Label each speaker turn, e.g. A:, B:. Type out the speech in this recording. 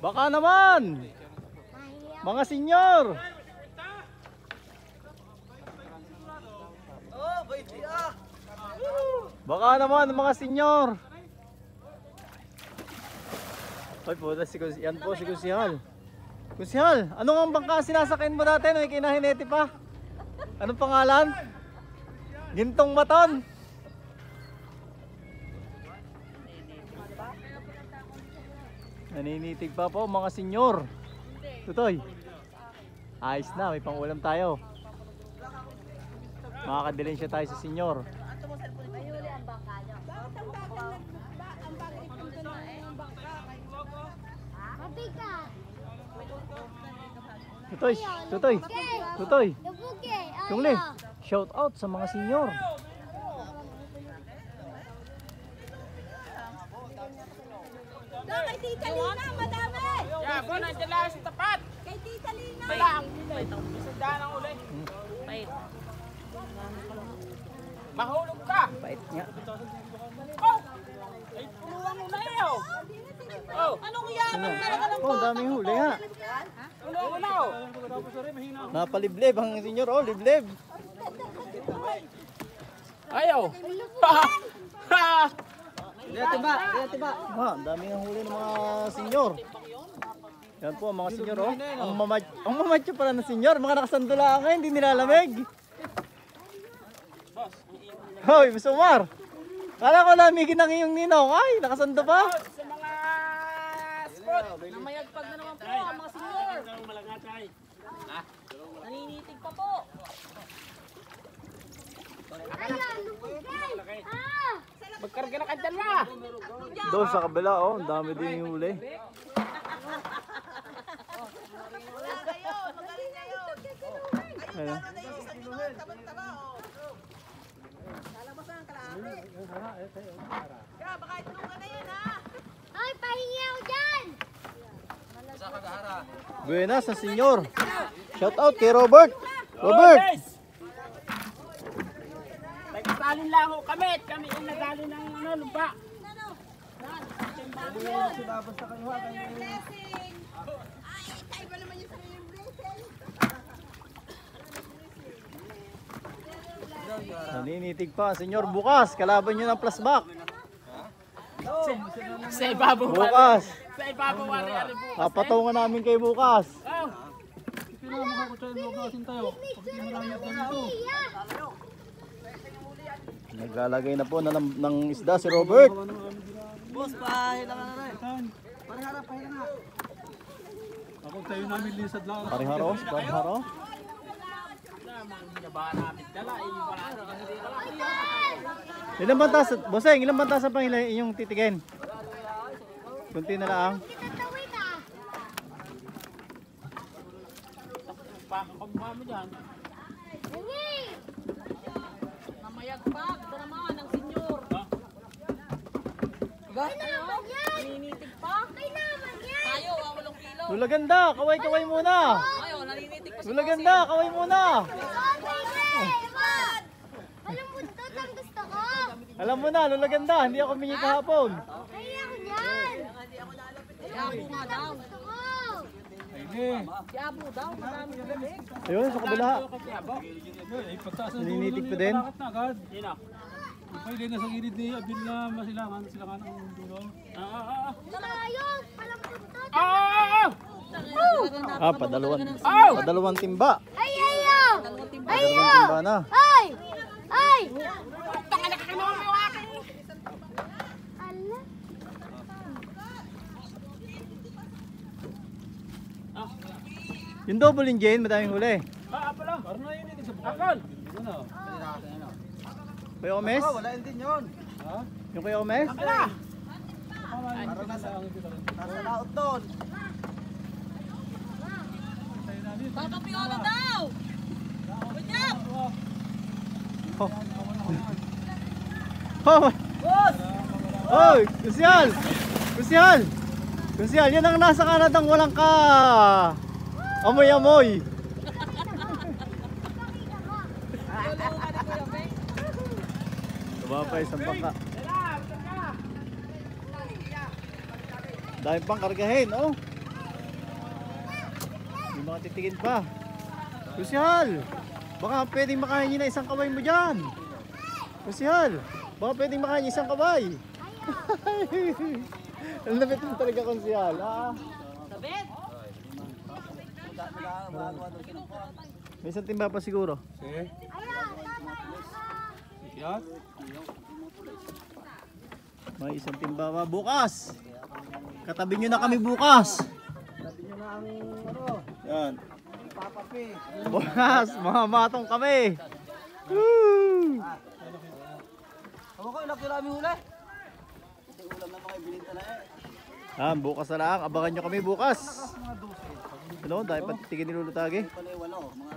A: Baka naman. Mga senyor. Baka naman mga senyor. Ay po, yan po si Kusihal. Kusihal, ano nga bangka sinasakyan mo dati nung ikinahineti pa? Anong pangalan? Gintong Maton. Naninitig pa po mga senyor. Tutoy. Ayos na, may pangulam tayo. Makakadilensya tayo sa senyor. Tutoy, Tutoy, Tutoy. Tungli, shout out sa mga senyor.
B: Kay Tita Lina, madami!
C: Yeah, po, nandiyan lang sa tapat.
B: Kay Tita Lina!
C: Lang, isang daan ang uli. Mahulog ka.
A: Pait nga.
C: Oh! Ay, puluhan mo na iyo. Oh!
B: Anong yaman talaga ng
A: Oh, daming huli ha.
C: Puluhan mo na oh.
A: Napaliblib ang senyor, oh, liblib.
C: Ayaw. Ha!
A: Ha, ang daming huli ng mga senyor. Yan po ang mga senyor, oh. Ang mamadyo pala ng senyor, mga nakasandula nga, hindi nilalamig. Hoy, Miss Omar. Kala ko lamigin ang iyong ninong. Ay, nakasando pa.
C: Sa mga spot.
B: Namayagpag na naman po ang mga senyor. Naninitig pa po.
C: Magkarga na ka dyan na.
A: Doon sa kabila, oh, ang dami din yung huli. Ayun.
B: Ay, pahingi ako dyan!
A: Buenas sa senyor. Shout out kay Robert. Robert.
C: Nagsalin lang ho kami. Kami yung nagali ng lumba.
A: Naninitig pa, senyor. Bukas, kalaban nyo ng plasbak.
C: Sa ibabaw.
A: Bukas.
C: Sa ibabaw ari-ari bukas.
A: Papatungan namin kay bukas.
C: Oh.
A: Naglalagay na po ng isda si Robert.
D: Boss, pahilang na rin. Pariharap, pahilang na. Ako tayo namin lisad lang.
A: Pariharo, pariharo. Ilang bantas, Boseng, ilang bantas pa inyong titigin? Kunti na lang.
C: Pakakamukha mo dyan.
B: Namayagpag na naman ang senyor. Ay naman yan! Naninitig pa? Ay naman yan! Tayo, 8 kilo.
A: Lulaganda, kaway-kaway muna.
B: Ayaw, naninitig pa si
A: Lulaganda, kaway muna.
B: Alam mo, ito ang gusto ko.
A: Alam mo na, lulaganda, hindi ako mingi kahapon.
B: Ay, ako yan. Si Abu nga daw. Gusto ko. Si Abu daw, marami na bibig.
A: Ayun, sa kabila. Naninitig pa din.
C: Sino?
D: Pwede na sa gilid ni Abil na masilangan ang dulo.
B: Sayang, palang punto.
A: Padalawang timba.
B: Ay, ayaw.
A: Padalawang timba na.
B: Ay! Ay!
A: Yung double engine, madaming huli.
C: Pala.
D: Parang na yun ito sa buwan.
C: Akon.
D: Ano?
A: Kuya Omes?
D: Wala din yun. Ha?
A: Yung Kuya Omes?
C: Pala.
D: Nasa laot doon.
B: Papapiola daw! Good job!
A: Oh. Oh. Oy, Kusyal! Kusyal! Kusyal, yan ang nasa Kanadang walang ka. Amoy-amoy. Tumapay sa bangka. Dahil pang kargahin, oh. May mga titigin pa. Kusyal, baka pwedeng makahingi na isang kamay mo dyan. Kusyal, baka pwedeng makahingi isang kamay. Ang lapit mo talaga, Kusyal.
B: Sabit.
A: May isang timba pa siguro.
D: Yes.
A: May isang timba pa. Bukas! Katabi nyo na kami bukas!
D: Sabi nyo na ang ano,
A: Yan.
D: papapi.
A: Bukas! Mamamatong kami! Woo!
D: Tama ko, ilang kilo kami huli? Kasi ulam na mga ibilinta na
A: Bukas na lang. Abangan nyo kami bukas.
D: Mga 12.
A: Ano? Dahil patitigin ni Lolo Tage.
D: Pala yung walo, mga